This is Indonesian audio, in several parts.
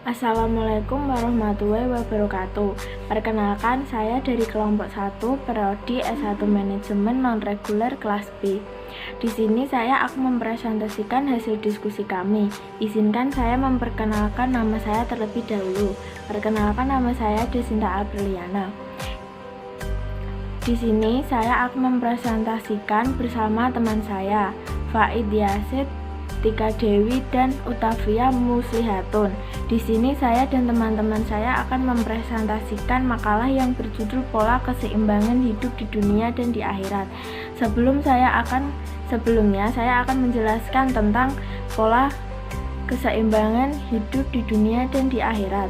Assalamualaikum warahmatullahi wabarakatuh. Perkenalkan, saya dari kelompok 1 Prodi S1 Manajemen Non-Reguler kelas B. Di sini saya akan mempresentasikan hasil diskusi kami. Izinkan saya memperkenalkan nama saya terlebih dahulu. Perkenalkan, nama saya Desinta Apriliana. Di sini saya akan mempresentasikan bersama teman saya, Faid Yasid, Tika Dewi, dan Utavia Muslihatun. Di sini saya dan teman-teman saya akan mempresentasikan makalah yang berjudul Pola Keseimbangan Hidup di Dunia dan di Akhirat. Sebelumnya saya akan menjelaskan tentang pola keseimbangan hidup di dunia dan di akhirat.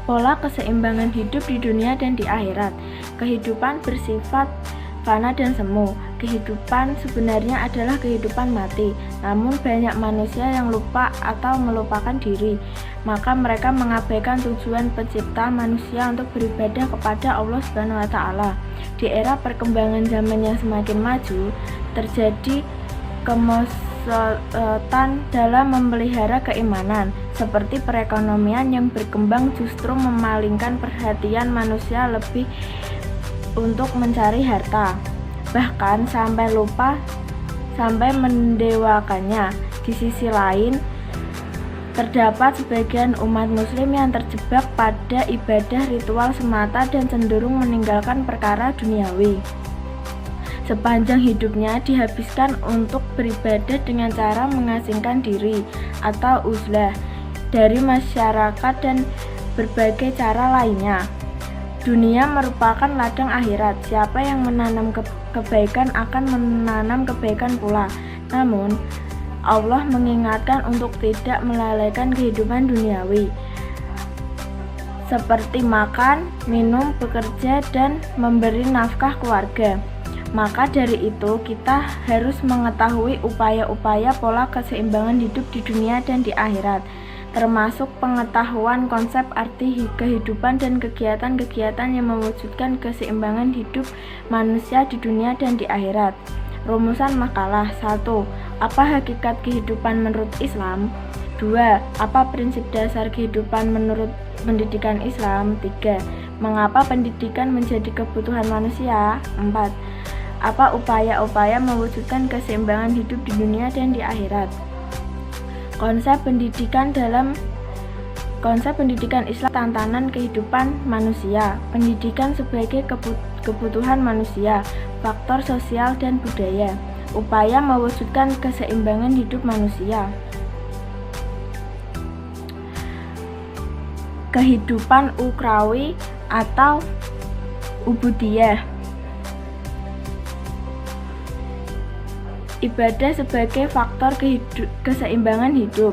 Pola keseimbangan hidup di dunia dan di akhirat. Kehidupan bersifat fana dan semu. Kehidupan sebenarnya adalah kehidupan mati, namun banyak manusia yang lupa atau melupakan diri. Maka mereka mengabaikan tujuan pencipta manusia untuk beribadah kepada Allah SWT. Di era perkembangan zaman yang semakin maju, terjadi kemerosotan dalam memelihara keimanan, seperti perekonomian yang berkembang justru memalingkan perhatian manusia lebih untuk mencari harta, bahkan sampai mendewakannya. Di sisi lain, terdapat sebagian umat muslim yang terjebak pada ibadah ritual semata dan cenderung meninggalkan perkara duniawi. Sepanjang hidupnya dihabiskan untuk beribadah dengan cara mengasingkan diri atau uzlah dari masyarakat dan berbagai cara lainnya. Dunia merupakan ladang akhirat. Siapa yang menanam kebaikan akan menanam kebaikan pula. Namun, Allah mengingatkan untuk tidak melalaikan kehidupan duniawi, seperti makan, minum, bekerja, dan memberi nafkah keluarga. Maka dari itu, kita harus mengetahui upaya-upaya pola keseimbangan hidup di dunia dan di akhirat, termasuk pengetahuan konsep arti kehidupan dan kegiatan-kegiatan yang mewujudkan keseimbangan hidup manusia di dunia dan di akhirat. Rumusan makalah: 1. Apa hakikat kehidupan menurut Islam? 2. Apa prinsip dasar kehidupan menurut pendidikan Islam? 3. Mengapa pendidikan menjadi kebutuhan manusia? 4. Apa upaya-upaya mewujudkan keseimbangan hidup di dunia dan di akhirat? Konsep pendidikan Islam, tantangan kehidupan manusia, pendidikan sebagai kebutuhan manusia, faktor sosial dan budaya, upaya mewujudkan keseimbangan hidup manusia. Kehidupan ukrawi atau ubudiyah. Ibadah sebagai faktor keseimbangan hidup,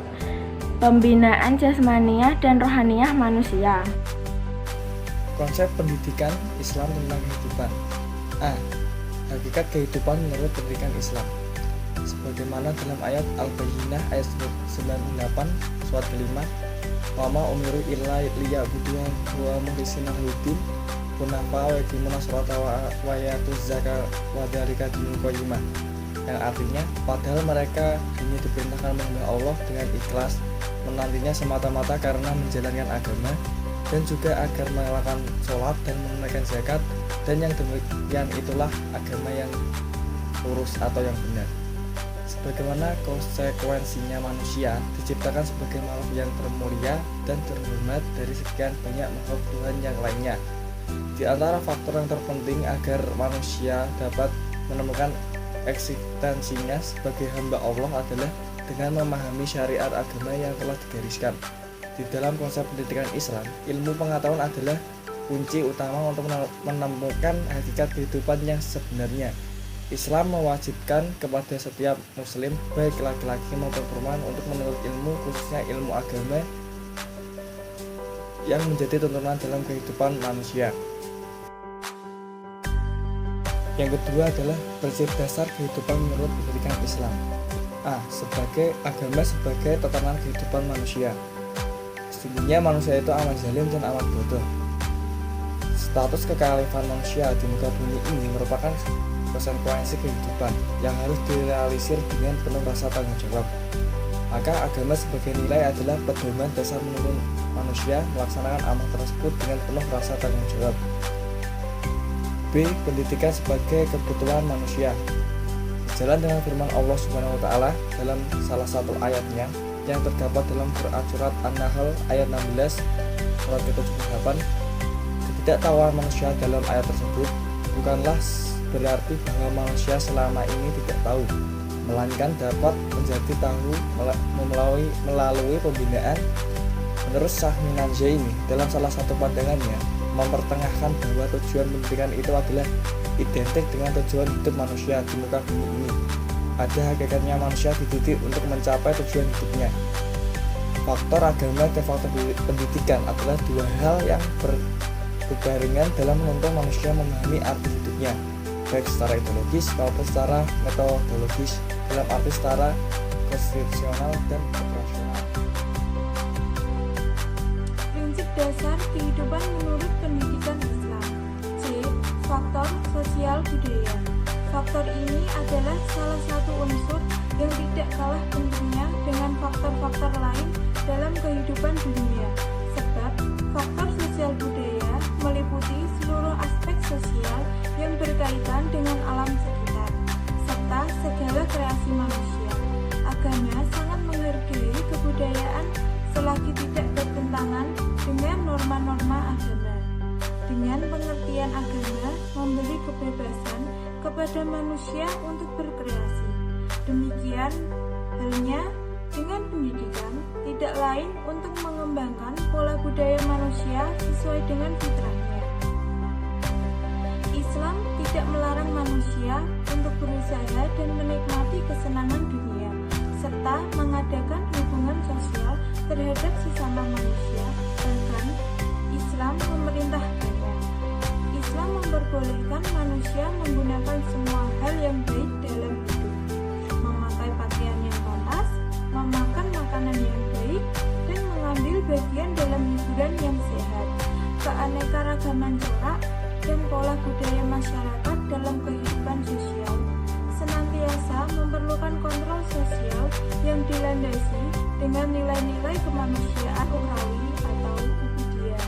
pembinaan jasmaniah dan rohaniah manusia. Konsep pendidikan Islam tentang kehidupan. A. Hakikat kehidupan menurut pendidikan Islam. Sebagaimana dalam ayat Al-Bayyinah ayat 98 surat kelima, wa ma umiru illa liya'budu wa mukhlisina lahud-din hunafa wa yuqimuna sholata wa yatuz zakata wa dzalika dinul qayyimah. Yang artinya, padahal mereka hanya diperintahkan menyembah Allah dengan ikhlas, menantinya semata-mata karena menjalankan agama, dan juga agar melakukan sholat dan menunaikan zakat, dan yang demikian itulah agama yang lurus atau yang benar. Sebagaimana konsekuensinya, manusia diciptakan sebagai makhluk yang termulia dan terhormat dari sekian banyak makhluk Tuhan yang lainnya. Di antara faktor yang terpenting agar manusia dapat menemukan eksistensinya sebagai hamba Allah adalah dengan memahami syariat agama yang telah digariskan. Di dalam konsep pendidikan Islam, ilmu pengetahuan adalah kunci utama untuk menemukan hakikat kehidupan yang sebenarnya. Islam mewajibkan kepada setiap muslim, baik laki-laki maupun perempuan, untuk menuntut ilmu, khususnya ilmu agama yang menjadi tuntunan dalam kehidupan manusia. Yang kedua adalah prinsip dasar kehidupan menurut pendidikan Islam. A. Sebagai agama sebagai tatanan kehidupan manusia. Sesungguhnya manusia itu amat zalim dan amat bodoh. Status kekhalifahan manusia di muka bumi ini merupakan konsekuensi kehidupan yang harus direalisir dengan penuh rasa tanggung jawab. Maka agama sebagai nilai adalah pedoman dasar menuntun manusia melaksanakan amal tersebut dengan penuh rasa tanggung jawab. B. Pendidikan sebagai kebutuhan manusia. Sejalan dengan firman Allah Subhanahu wa taala dalam salah satu ayatnya yang terdapat dalam Quran surat An-Nahl ayat 16 surat ke-78, ketidaktahuan manusia dalam ayat tersebut bukanlah berarti bahwa manusia selama ini tidak tahu, melainkan dapat menjadi tahu melalui pembinaan. Menurut Sahmi Nanjaini, dalam salah satu pandangannya mempertengahkan bahwa tujuan pendidikan itu adalah identik dengan tujuan hidup manusia di muka bumi ini. Pada hakikatnya manusia dididik untuk mencapai tujuan hidupnya. Faktor agama dan faktor pendidikan adalah dua hal yang berbarengan dalam menuntun manusia memahami arti hidupnya, baik secara ideologis maupun secara metodologis, dalam arti secara konstitusional dan operasional. Prinsip dasar kehidupan menurut pendidikan Islam. C. Faktor sosial budaya. Faktor ini adalah salah satu unsur yang tidak kalah pentingnya dengan faktor-faktor lain dalam kehidupan dunia. Sebab faktor sosial budaya meliputi seluruh aspek sosial yang berkaitan dengan alam sekitar, serta segala kreasi manusia. Agama sangat menghargai kebudayaan selagi tidak bertentangan dengan norma-norma agama. Dengan pengertian agama memberi kebebasan kepada manusia untuk berkreasi. Demikian halnya dengan pendidikan, tidak lain untuk mengembangkan pola budaya manusia sesuai dengan fitrahnya. Islam tidak melarang manusia untuk berusaha dan menikmati kesenangan dunia, serta mengadakan hubungan sosial terhadap sesama manusia. Bahkan Islam memerintahkannya. Islam memperbolehkan manusia menggunakan semua hal yang baik dalam hidup, memakai pakaian yang pantas, memakan makanan yang baik, dan mengambil bagian dalam hiburan yang sehat. Keanekaragaman corak dan pola budaya masyarakat dalam kehidupan sosial senantiasa memerlukan kontrol sosial yang dilandasi dengan nilai-nilai kemanusiaan ukhrawi atau ubudiyah.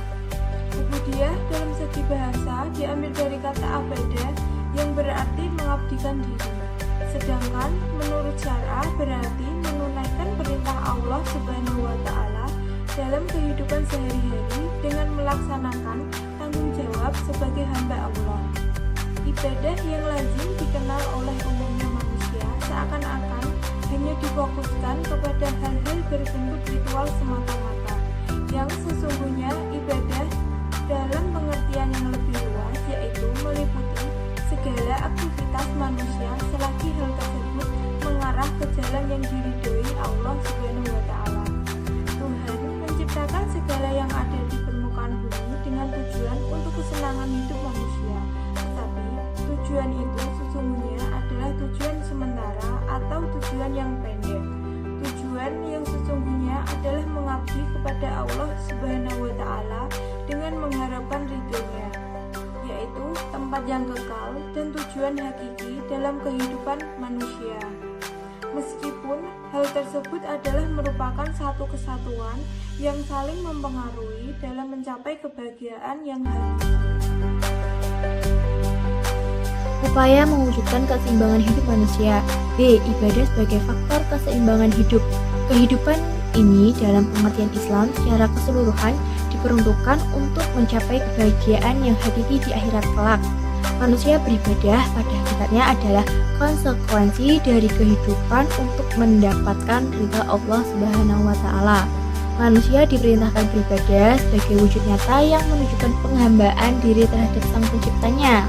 Ubudiyah dalam segi bahasa diambil dari kata abadah yang berarti mengabdikan diri. Sedangkan menurut syarah berarti menunaikan perintah Allah Subhanahu wa taala dalam kehidupan sehari-hari dengan melaksanakan tanggung jawab sebagai hamba Allah. Ibadah yang lazim dikenal oleh umumnya manusia seakan-akan hanya difokuskan kepada hal-hal berbentuk ritual semata-mata, yang sesungguhnya ibadah dalam pengertian yang lebih luas yaitu meliputi segala aktivitas manusia selagi hal tersebut mengarah ke jalan yang diridhoi Allah Subhanahu wa taala. Tuhan menciptakan segala yang ada di permukaan bumi dengan tujuan untuk kesenangan hidup manusia. Tetapi tujuan itu sesungguhnya adalah tujuan sementara atau tujuan yang pendek. Tujuan yang sesungguhnya adalah mengabdi kepada Allah Subhanahu wa taala dengan mengharapkan ridhonya, yaitu tempat yang kekal dan tujuan hakiki dalam kehidupan manusia. Meskipun hal tersebut adalah merupakan satu kesatuan yang saling mempengaruhi dalam mencapai kebahagiaan yang hakiki. Upaya mewujudkan keseimbangan hidup manusia. B. Ibadah sebagai faktor keseimbangan hidup. Kehidupan ini dalam pengertian Islam secara keseluruhan diperuntukkan untuk mencapai kebahagiaan yang hakiki di akhirat kelak. Manusia beribadah pada hakikatnya adalah konsekuensi dari kehidupan untuk mendapatkan ridha Allah Subhanahu wa taala. Manusia diperintahkan beribadah sebagai wujud nyata yang menunjukkan penghambaan diri terhadap Sang Penciptanya,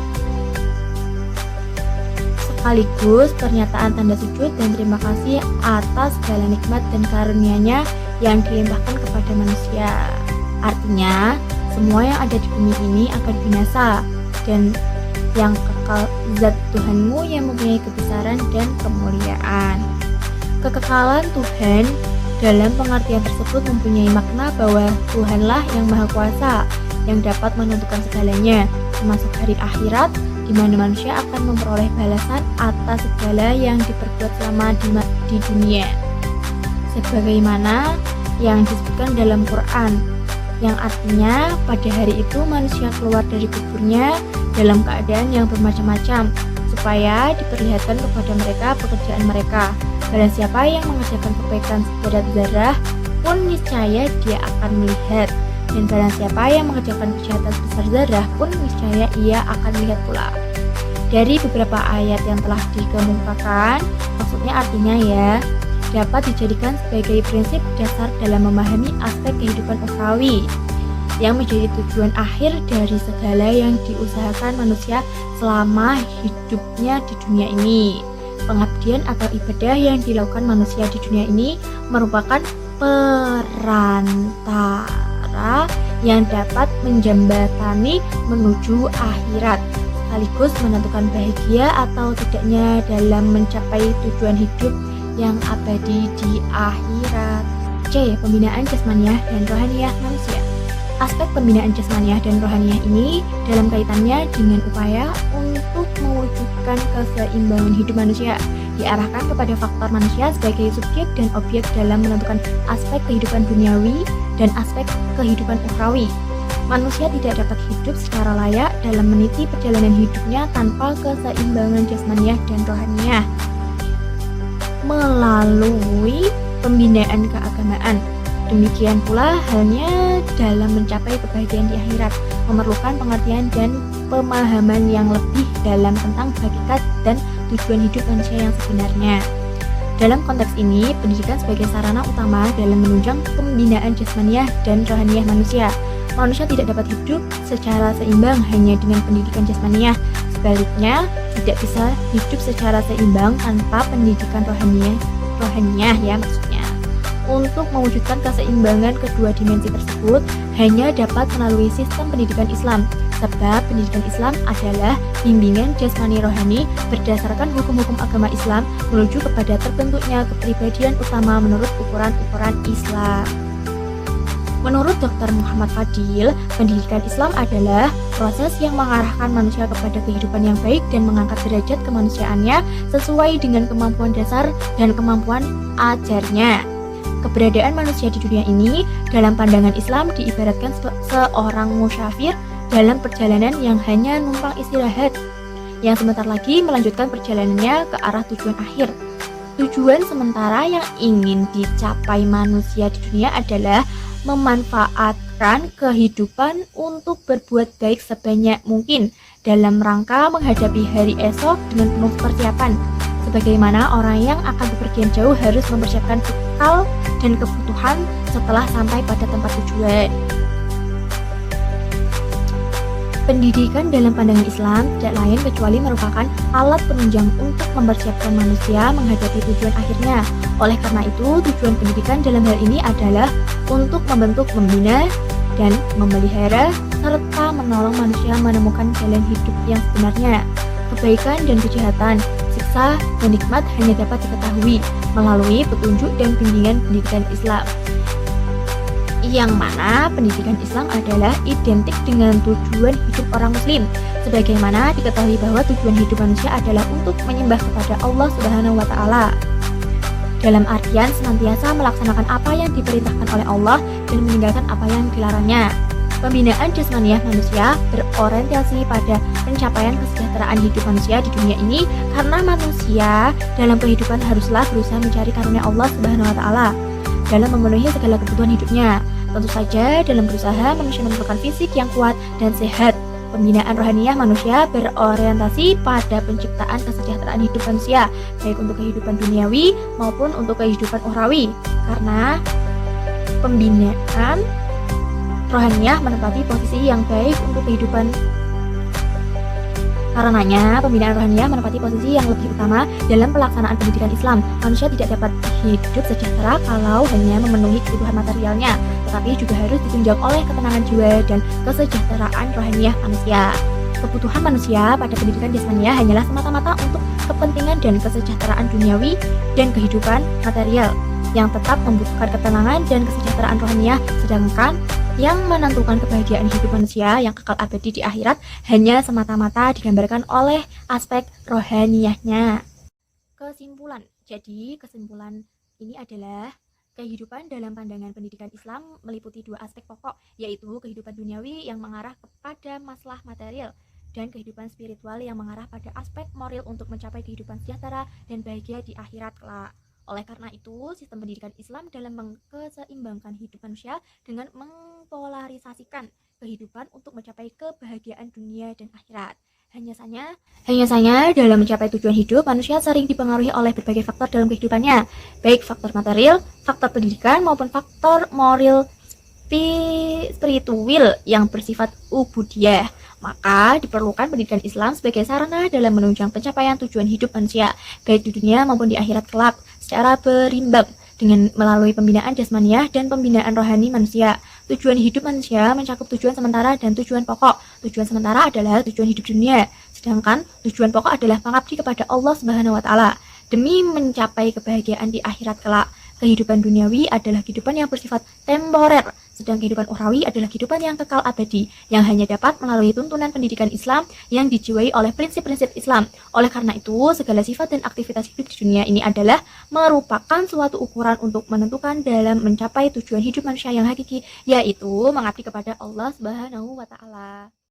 sekaligus pernyataan tanda sujud dan terima kasih atas segala nikmat dan karunia-Nya yang dilimpahkan kepada manusia. Artinya, semua yang ada di bumi ini akan binasa, dan yang kekal zat Tuhanmu yang mempunyai kebesaran dan kemuliaan. Kekekalan Tuhan dalam pengertian tersebut mempunyai makna bahwa Tuhanlah yang Maha Kuasa, yang dapat menentukan segalanya, termasuk hari akhirat, di mana manusia akan memperoleh balasan atas segala yang diperbuat selama di dunia. sebagaimana yang disebutkan dalam Quran, yang artinya pada hari itu manusia keluar dari kuburnya dalam keadaan yang bermacam-macam, supaya diperlihatkan kepada mereka pekerjaan mereka. Barang siapa yang mengerjakan kebaikan seberat zarah pun niscaya dia akan melihat, dan barang siapa yang mengerjakan kejahatan sebesar zarah pun niscaya ia akan melihat pula. Dari beberapa ayat yang telah dikemukakan, maksudnya artinya ya, dapat dijadikan sebagai prinsip dasar dalam memahami aspek kehidupan ukhrawi yang menjadi tujuan akhir dari segala yang diusahakan manusia selama hidupnya di dunia ini. Pengabdian atau ibadah yang dilakukan manusia di dunia ini merupakan perantara yang dapat menjembatani menuju akhirat, sekaligus menentukan bahagia atau tidaknya dalam mencapai tujuan hidup yang abadi di akhirat. C. Pembinaan jasmaniah dan rohaniyah manusia. Aspek pembinaan jasmaniah dan rohaniyah ini dalam kaitannya dengan upaya untuk mewujudkan keseimbangan hidup manusia, diarahkan kepada faktor manusia sebagai subjek dan objek dalam menentukan aspek kehidupan duniawi dan aspek kehidupan ukhrawi. Manusia tidak dapat hidup secara layak dalam meniti perjalanan hidupnya tanpa keseimbangan jasmaniah dan rohaniyah. Melalui pembinaan keagamaan, demikian pula halnya dalam mencapai kebahagiaan di akhirat, memerlukan pengertian dan pemahaman yang lebih dalam tentang hakikat dan tujuan hidup manusia yang sebenarnya. Dalam konteks ini, pendidikan sebagai sarana utama dalam menunjang pembinaan jasmaniah dan rohaniyah manusia. Manusia tidak dapat hidup secara seimbang hanya dengan pendidikan jasmaniah. Sebaliknya, tidak bisa hidup secara seimbang tanpa pendidikan rohaniyah ya maksudnya. Untuk mewujudkan keseimbangan kedua dimensi tersebut hanya dapat melalui sistem pendidikan Islam, sebab pendidikan Islam adalah bimbingan jasmani rohani berdasarkan hukum-hukum agama Islam menuju kepada terbentuknya kepribadian utama menurut ukuran-ukuran Islam. Menurut Dr. Muhammad Fadil, pendidikan Islam adalah proses yang mengarahkan manusia kepada kehidupan yang baik dan mengangkat derajat kemanusiaannya sesuai dengan kemampuan dasar dan kemampuan ajarnya. Keberadaan manusia di dunia ini dalam pandangan Islam diibaratkan seorang musyafir dalam perjalanan yang hanya numpang istirahat, yang sebentar lagi melanjutkan perjalanannya ke arah tujuan akhir. Tujuan sementara yang ingin dicapai manusia di dunia adalah memanfaatkan kehidupan untuk berbuat baik sebanyak mungkin dalam rangka menghadapi hari esok dengan penuh persiapan. Sebagaimana orang yang akan bepergian jauh harus mempersiapkan bekal dan kebutuhan setelah sampai pada tempat tujuan. Pendidikan dalam pandangan Islam tidak lain kecuali merupakan alat penunjang untuk mempersiapkan manusia menghadapi tujuan akhirnya. Oleh karena itu, tujuan pendidikan dalam hal ini adalah untuk membentuk, membina, dan memelihara, serta menolong manusia menemukan jalan hidup yang sebenarnya. Kebaikan dan kejahatan, siksa dan nikmat hanya dapat diketahui melalui petunjuk dan bimbingan pendidikan Islam. Yang mana pendidikan Islam adalah identik dengan tujuan hidup orang muslim, sebagaimana diketahui bahwa tujuan hidup manusia adalah untuk menyembah kepada Allah Subhanahu wa Ta'ala, dalam artian senantiasa melaksanakan apa yang diperintahkan oleh Allah dan meninggalkan apa yang dilarangnya. Pembinaan jasmaniah manusia berorientasi pada pencapaian kesejahteraan hidup manusia di dunia ini, karena manusia dalam kehidupan haruslah berusaha mencari karunia Allah Subhanahu wa Ta'ala dalam memenuhi segala kebutuhan hidupnya. Tentu saja dalam berusaha manusia memerlukan fisik yang kuat dan sehat. Pembinaan rohaniyah manusia berorientasi pada penciptaan kesejahteraan hidup manusia, baik untuk kehidupan duniawi maupun untuk kehidupan ukhrawi. Karena pembinaan rohaniyah menempati posisi yang baik untuk kehidupan. Karenanya, pembinaan rohaniyah menempati posisi yang lebih utama dalam pelaksanaan pendidikan Islam. Manusia tidak dapat hidup sejahtera kalau hanya memenuhi kebutuhan materialnya, tetapi juga harus ditunjang oleh ketenangan jiwa dan kesejahteraan rohaniyah manusia. Kebutuhan manusia pada pendidikan jasmaniah hanyalah semata-mata untuk kepentingan dan kesejahteraan duniawi dan kehidupan material, yang tetap membutuhkan ketenangan dan kesejahteraan rohaniyah, sedangkan yang menentukan kebahagiaan hidup manusia yang kekal abadi di akhirat hanya semata-mata digambarkan oleh aspek rohaniyahnya. Kesimpulan. Jadi kesimpulan ini adalah Kehidupan dalam pandangan pendidikan Islam meliputi dua aspek pokok, yaitu kehidupan duniawi yang mengarah kepada masalah material dan kehidupan spiritual yang mengarah pada aspek moral untuk mencapai kehidupan sejahtera dan bahagia di akhirat kelak. Oleh karena itu, sistem pendidikan Islam dalam mengkeseimbangkan hidup manusia dengan mempolarisasikan kehidupan untuk mencapai kebahagiaan dunia dan akhirat. Hanya saja dalam mencapai tujuan hidup, manusia sering dipengaruhi oleh berbagai faktor dalam kehidupannya, baik faktor material, faktor pendidikan, maupun faktor moral spiritual yang bersifat ubudiyah. Maka diperlukan pendidikan Islam sebagai sarana dalam menunjang pencapaian tujuan hidup manusia, baik di dunia maupun di akhirat kelak, secara berimbang dengan melalui pembinaan jasmaniah dan pembinaan rohani manusia. Tujuan hidup manusia mencakup tujuan sementara dan tujuan pokok. Tujuan sementara adalah tujuan hidup dunia, sedangkan tujuan pokok adalah mengabdi kepada Allah Subhanahu wa taala demi mencapai kebahagiaan di akhirat kelak. Kehidupan duniawi adalah kehidupan yang bersifat temporer, sedang kehidupan ukhrawi adalah kehidupan yang kekal abadi, yang hanya dapat melalui tuntunan pendidikan Islam yang dijiwai oleh prinsip-prinsip Islam. Oleh karena itu, segala sifat dan aktivitas hidup di dunia ini adalah merupakan suatu ukuran untuk menentukan dalam mencapai tujuan hidup manusia yang hakiki, yaitu mengabdi kepada Allah Subhanahu wa taala.